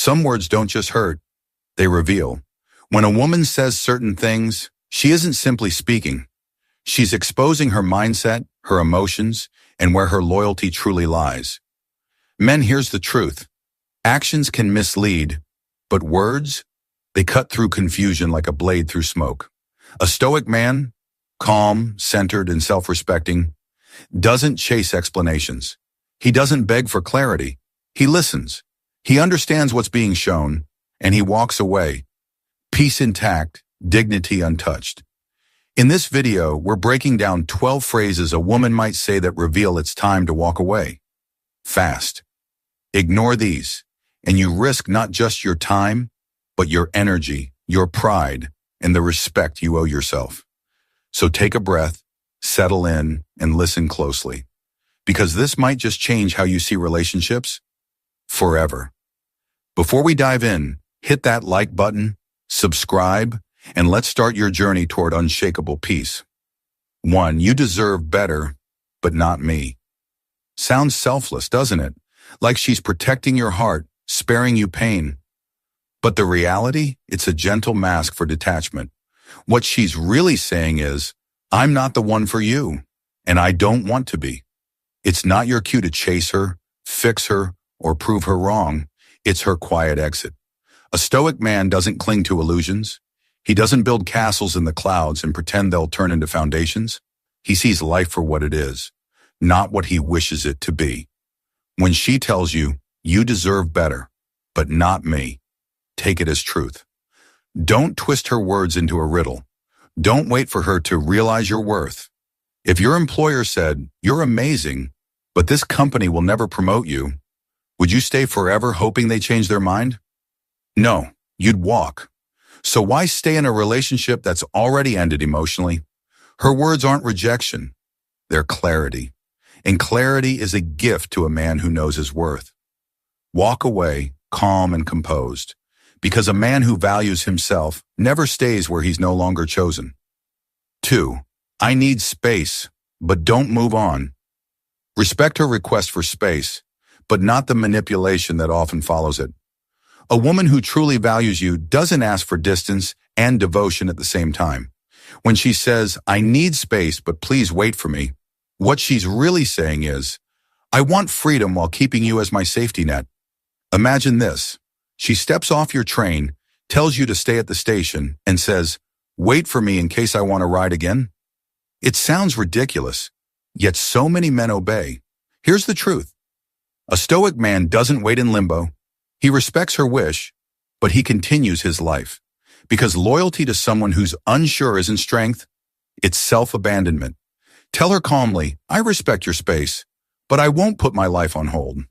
Some words don't just hurt, they reveal. When a woman says certain things, she isn't simply speaking. She's exposing her mindset, her emotions, and where her loyalty truly lies. Men, here's the truth. Actions can mislead, but words, they cut through confusion like a blade through smoke. A stoic man, calm, centered, and self-respecting, doesn't chase explanations. He doesn't beg for clarity. He listens. He understands what's being shown, and he walks away. Peace intact, dignity untouched. In this video, we're breaking down 12 phrases a woman might say that reveal it's time to walk away. Fast. Ignore these, and you risk not just your time, but your energy, your pride, and the respect you owe yourself. So take a breath, settle in, and listen closely. Because this might just change how you see relationships forever. Before we dive in, hit that like button, subscribe, and let's start your journey toward unshakable peace. 1. You deserve better, but not me. Sounds selfless, doesn't it? Like she's protecting your heart, sparing you pain. But the reality, it's a gentle mask for detachment. What she's really saying is, I'm not the one for you, and I don't want to be. It's not your cue to chase her, fix her, or prove her wrong. It's her quiet exit. A stoic man doesn't cling to illusions. He doesn't build castles in the clouds and pretend they'll turn into foundations. He sees life for what it is, not what he wishes it to be. When she tells you, you deserve better, but not me, take it as truth. Don't twist her words into a riddle. Don't wait for her to realize your worth. If your employer said, you're amazing, but this company will never promote you, would you stay forever hoping they change their mind? No, you'd walk. So why stay in a relationship that's already ended emotionally? Her words aren't rejection. They're clarity. And clarity is a gift to a man who knows his worth. Walk away, calm and composed, because a man who values himself never stays where he's no longer chosen. 2. I need space, but don't move on. Respect her request for space, but not the manipulation that often follows it. A woman who truly values you doesn't ask for distance and devotion at the same time. When she says, I need space, but please wait for me, what she's really saying is, I want freedom while keeping you as my safety net. Imagine this. She steps off your train, tells you to stay at the station, and says, wait for me in case I want to ride again. It sounds ridiculous, yet so many men obey. Here's the truth. A stoic man doesn't wait in limbo. He respects her wish, but he continues his life. Because loyalty to someone who's unsure isn't strength, it's self-abandonment. Tell her calmly, I respect your space, but I won't put my life on hold.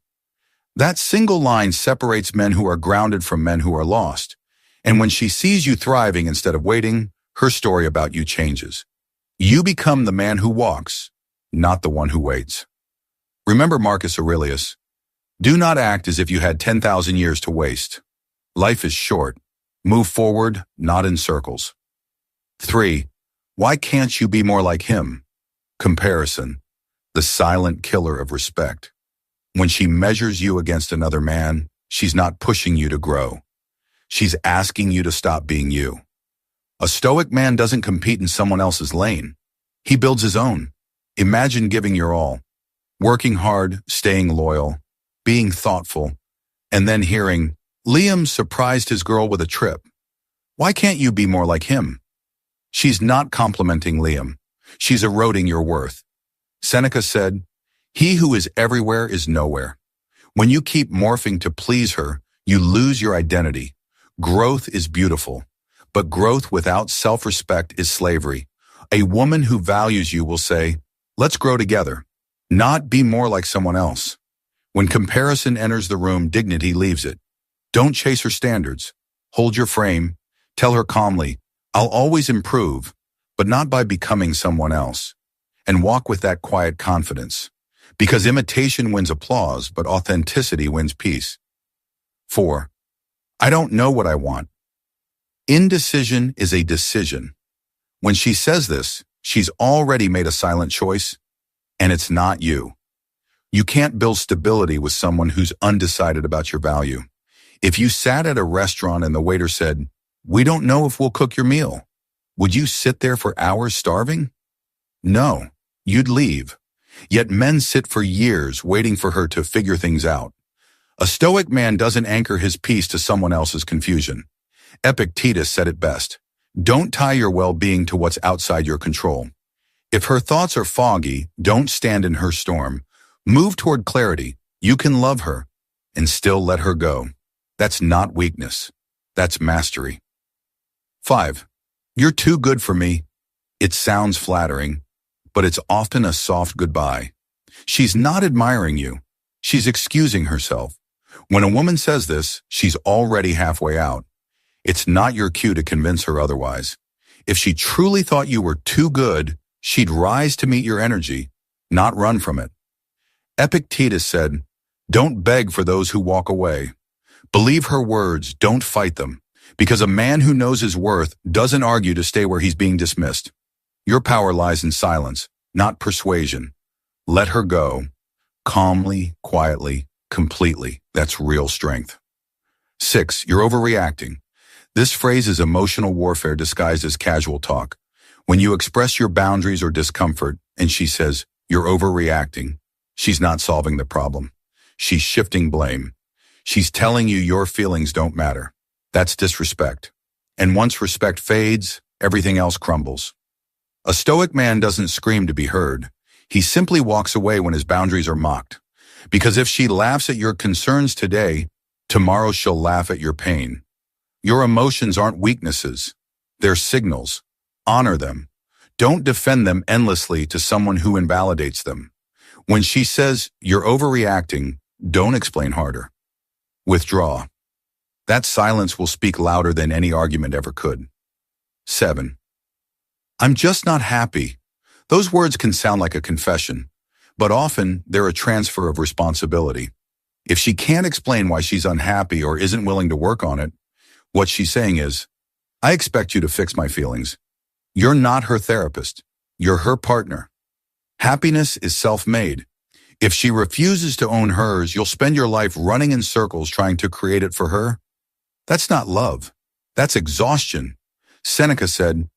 That single line separates men who are grounded from men who are lost. And when she sees you thriving instead of waiting, her story about you changes. You become the man who walks, not the one who waits. Remember Marcus Aurelius. Do not act as if you had 10,000 years to waste. Life is short. Move forward, not in circles. 3. Why can't you be more like him? Comparison, the silent killer of respect. When she measures you against another man, she's not pushing you to grow. She's asking you to stop being you. A stoic man doesn't compete in someone else's lane. He builds his own. Imagine giving your all, working hard, staying loyal, being thoughtful, and then hearing, Liam surprised his girl with a trip. Why can't you be more like him? She's not complimenting Liam. She's eroding your worth. Seneca said, he who is everywhere is nowhere. When you keep morphing to please her, you lose your identity. Growth is beautiful, but growth without self-respect is slavery. A woman who values you will say, let's grow together, not be more like someone else. When comparison enters the room, dignity leaves it. Don't chase her standards. Hold your frame. Tell her calmly, I'll always improve, but not by becoming someone else. And walk with that quiet confidence. Because imitation wins applause, but authenticity wins peace. 4. I don't know what I want. Indecision is a decision. When she says this, she's already made a silent choice, and it's not you. You can't build stability with someone who's undecided about your value. If you sat at a restaurant and the waiter said, "We don't know if we'll cook your meal," would you sit there for hours starving? No, you'd leave. Yet men sit for years waiting for her to figure things out. A stoic man doesn't anchor his peace to someone else's confusion. Epictetus said it best. Don't tie your well-being to what's outside your control. If her thoughts are foggy, don't stand in her storm. Move toward clarity. You can love her and still let her go. That's not weakness. That's mastery. 5. You're too good for me. It sounds flattering, but it's often a soft goodbye. She's not admiring you. She's excusing herself. When a woman says this, she's already halfway out. It's not your cue to convince her otherwise. If she truly thought you were too good, she'd rise to meet your energy, not run from it. Epictetus said, "Don't beg for those who walk away. Believe her words, don't fight them, because a man who knows his worth doesn't argue to stay where he's being dismissed. Your power lies in silence, not persuasion. Let her go, calmly, quietly, completely. That's real strength. 6. You're overreacting. This phrase is emotional warfare disguised as casual talk. When you express your boundaries or discomfort, and she says, "You're overreacting," she's not solving the problem. She's shifting blame. She's telling you your feelings don't matter. That's disrespect. And once respect fades, everything else crumbles. A stoic man doesn't scream to be heard. He simply walks away when his boundaries are mocked. Because if she laughs at your concerns today, tomorrow she'll laugh at your pain. Your emotions aren't weaknesses. They're signals. Honor them. Don't defend them endlessly to someone who invalidates them. When she says, "You're overreacting," don't explain harder. Withdraw. That silence will speak louder than any argument ever could. 7. I'm just not happy. Those words can sound like a confession, but often they're a transfer of responsibility. If she can't explain why she's unhappy or isn't willing to work on it, what she's saying is, "I expect you to fix my feelings." You're not her therapist. You're her partner. Happiness is self-made. If she refuses to own hers, you'll spend your life running in circles trying to create it for her. That's not love. That's exhaustion. Seneca said,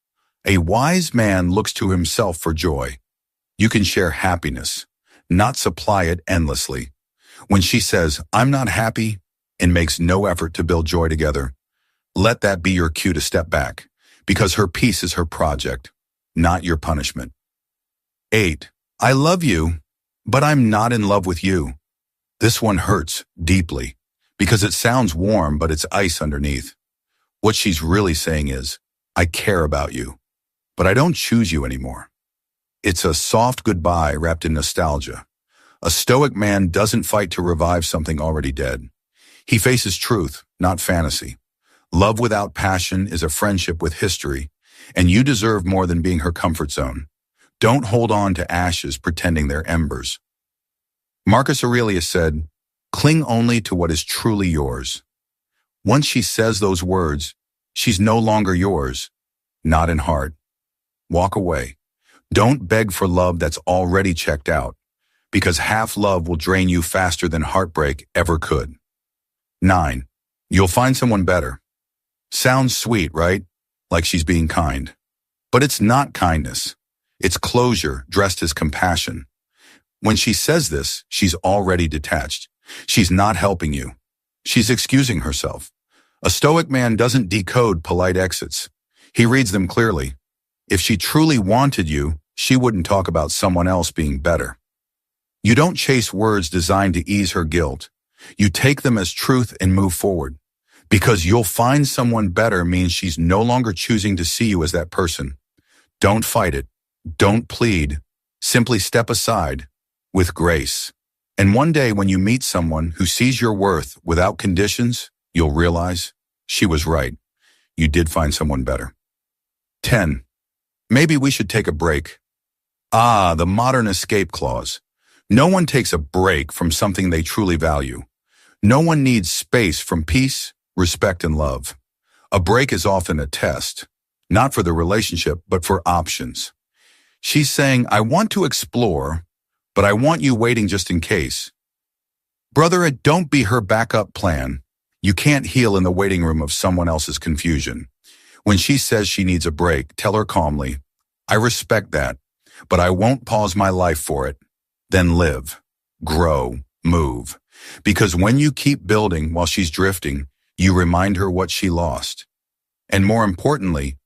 "A wise man looks to himself for joy." You can share happiness, not supply it endlessly. When she says, "I'm not happy," and makes no effort to build joy together, let that be your cue to step back, because her peace is her project, not your punishment. 8. I love you, but I'm not in love with you. This one hurts deeply, because it sounds warm, but it's ice underneath. What she's really saying is, "I care about you, but I don't choose you anymore." It's a soft goodbye wrapped in nostalgia. A stoic man doesn't fight to revive something already dead. He faces truth, not fantasy. Love without passion is a friendship with history, and you deserve more than being her comfort zone. Don't hold on to ashes pretending they're embers. Marcus Aurelius said, "Cling only to what is truly yours." Once she says those words, she's no longer yours, not in heart. Walk away. Don't beg for love that's already checked out, because half love will drain you faster than heartbreak ever could. 9. You'll find someone better. Sounds sweet, right? Like she's being kind. But it's not kindness. It's closure dressed as compassion. When she says this, she's already detached. She's not helping you. She's excusing herself. A stoic man doesn't decode polite exits. He reads them clearly. If she truly wanted you, she wouldn't talk about someone else being better. You don't chase words designed to ease her guilt. You take them as truth and move forward. Because you'll find someone better means she's no longer choosing to see you as that person. Don't fight it. Don't plead. Simply step aside with grace. And one day when you meet someone who sees your worth without conditions, you'll realize she was right. You did find someone better. 10. Maybe we should take a break. The modern escape clause. No one takes a break from something they truly value. No one needs space from peace, respect, and love. A break is often a test, not for the relationship, but for options. She's saying, "I want to explore, but I want you waiting just in case." Brother, don't be her backup plan. You can't heal in the waiting room of someone else's confusion. When she says she needs a break, tell her calmly, I respect that, but I won't pause my life for it. Then live, grow, move. Because when you keep building while she's drifting, you remind her what she lost. And more importantly,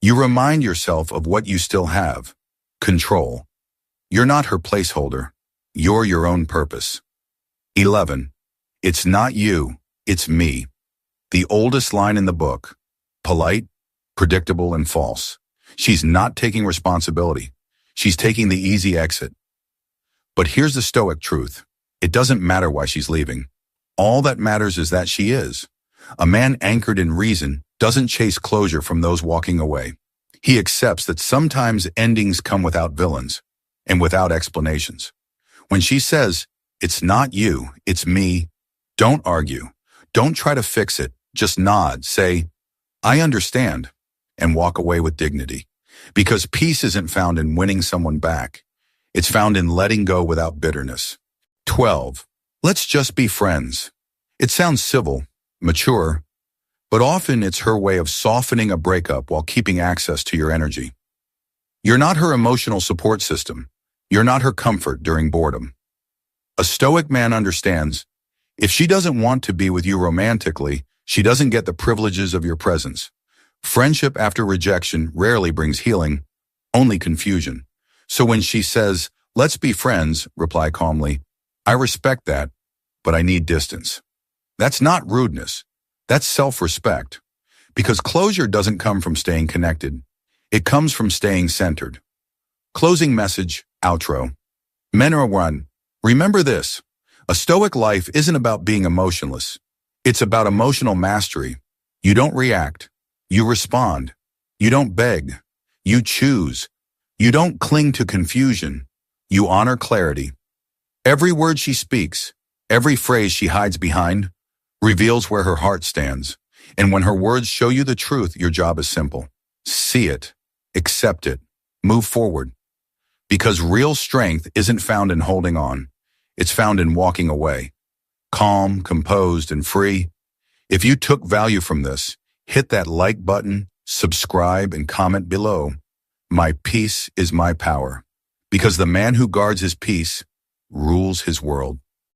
you remind yourself of what you still have, control. You're not her placeholder. You're your own purpose. 11. It's not you, it's me. The oldest line in the book. Polite, predictable, and false. She's not taking responsibility. She's taking the easy exit. But here's the stoic truth. It doesn't matter why she's leaving. All that matters is that she is. A man anchored in reason doesn't chase closure from those walking away. He accepts that sometimes endings come without villains and without explanations. When she says, it's not you, it's me, don't argue. Don't try to fix it. Just nod, say, I understand, and walk away with dignity. Because peace isn't found in winning someone back. It's found in letting go without bitterness. 12. Let's just be friends. It sounds civil, mature, but often it's her way of softening a breakup while keeping access to your energy. You're not her emotional support system. You're not her comfort during boredom. A stoic man understands, if she doesn't want to be with you romantically, she doesn't get the privileges of your presence. Friendship after rejection rarely brings healing, only confusion. So when she says, let's be friends, reply calmly, I respect that, but I need distance. That's not rudeness. That's self-respect. Because closure doesn't come from staying connected. It comes from staying centered. Closing message, outro. Men are one. Remember this. A stoic life isn't about being emotionless. It's about emotional mastery. You don't react. You respond. You don't beg. You choose. You don't cling to confusion. You honor clarity. Every word she speaks, every phrase she hides behind, reveals where her heart stands. And when her words show you the truth, your job is simple. See it. Accept it. Move forward. Because real strength isn't found in holding on. It's found in walking away. Calm, composed, and free. If you took value from this, hit that like button, subscribe, and comment below. My peace is my power. Because the man who guards his peace rules his world.